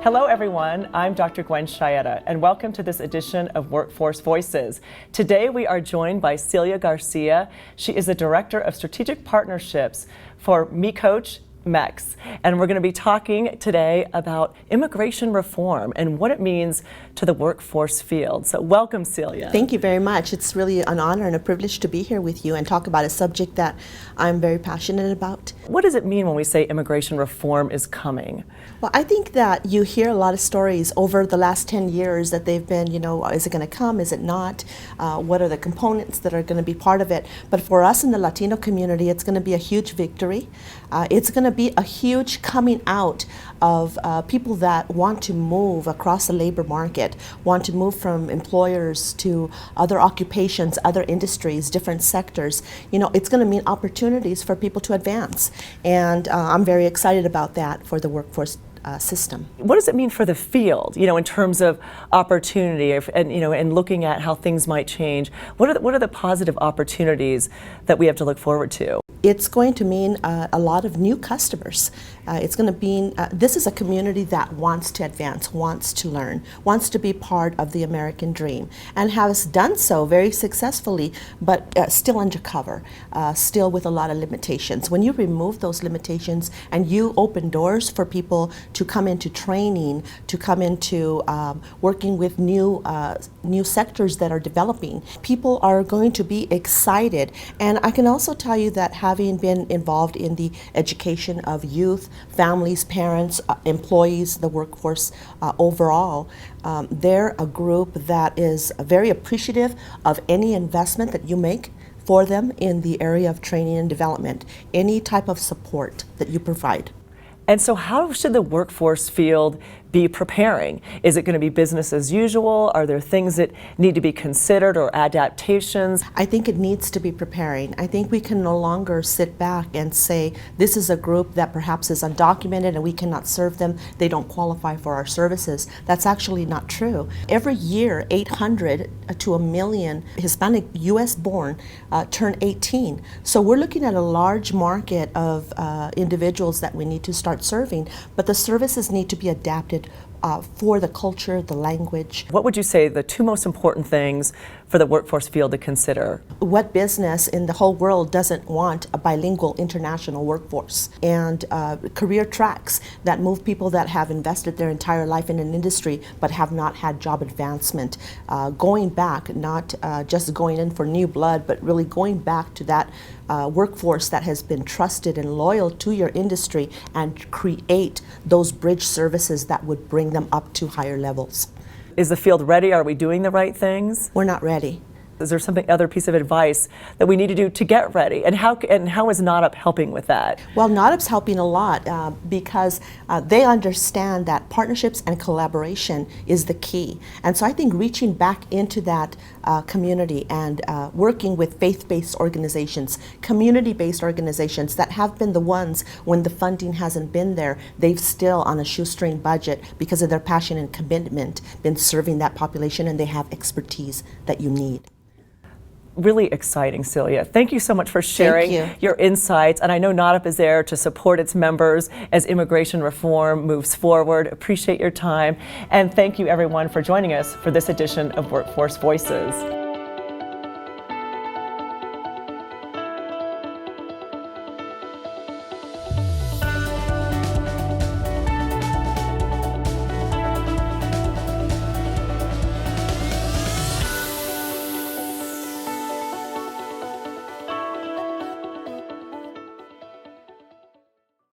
Hello everyone, I'm Dr. Gwen Chieta, and welcome to this edition of Workforce Voices. Today we are joined by Celia Garcia. She is the Director of Strategic Partnerships for MeCoach MEX, and we're going to be talking today about immigration reform and what it means to the workforce field. So welcome, Celia. Thank you very much. It's really an honor and a privilege to be here with you and talk about a subject that I'm very passionate about. What does it mean when we say immigration reform is coming? Well, I think that you hear a lot of stories over the last 10 years that they've been, is it going to come, is it not? What are the components that are going to be part of it? But for us in the Latino community, it's going to be a huge victory. It's going to be a huge coming out of people that want to move across the labor market, want to move from employers to other occupations, other industries, different sectors. It's going to mean opportunities for people to advance. And I'm very excited about that for the workforce system. What does it mean for the field, in terms of opportunity and looking at how things might change? What are the positive opportunities that we have to look forward to? It's going to mean a lot of new customers. It's going to mean this is a community that wants to advance, wants to learn, wants to be part of the American dream, and has done so very successfully, but still undercover, still with a lot of limitations. When you remove those limitations and you open doors for people to come into training, to come into working with new sectors that are developing, people are going to be excited. And I can also tell you that having been involved in the education of youth, families, parents, employees, the workforce overall, they're a group that is very appreciative of any investment that you make for them in the area of training and development, any type of support that you provide. And so how should the workforce field be preparing? Is it going to be business as usual? Are there things that need to be considered or adaptations? I think it needs to be preparing. I think we can no longer sit back and say, this is a group that perhaps is undocumented and we cannot serve them. They don't qualify for our services. That's actually not true. Every year, 800 to 1 million Hispanic US born turn 18. So we're looking at a large market of individuals that we need to start serving, but the services need to be adapted for the culture, the language. What would you say the two most important things for the workforce field to consider? What business in the whole world doesn't want a bilingual international workforce? And career tracks that move people that have invested their entire life in an industry but have not had job advancement. Going back, not just going in for new blood, but really going back to that workforce that has been trusted and loyal to your industry and create those bridge services that would bring them up to higher levels. Is the field ready? Are we doing the right things? We're not ready. Is there other piece of advice that we need to do to get ready? And how is NAWDP helping with that? Well, NAWDP's helping a lot because they understand that partnerships and collaboration is the key. And so I think reaching back into that community and working with faith-based organizations, community-based organizations that have been the ones when the funding hasn't been there, they've still on a shoestring budget because of their passion and commitment been serving that population, and they have expertise that you need. Really exciting, Celia. Thank you so much for sharing your insights. And I know NAWDP is there to support its members as immigration reform moves forward. Appreciate your time. And thank you, everyone, for joining us for this edition of Workforce Voices.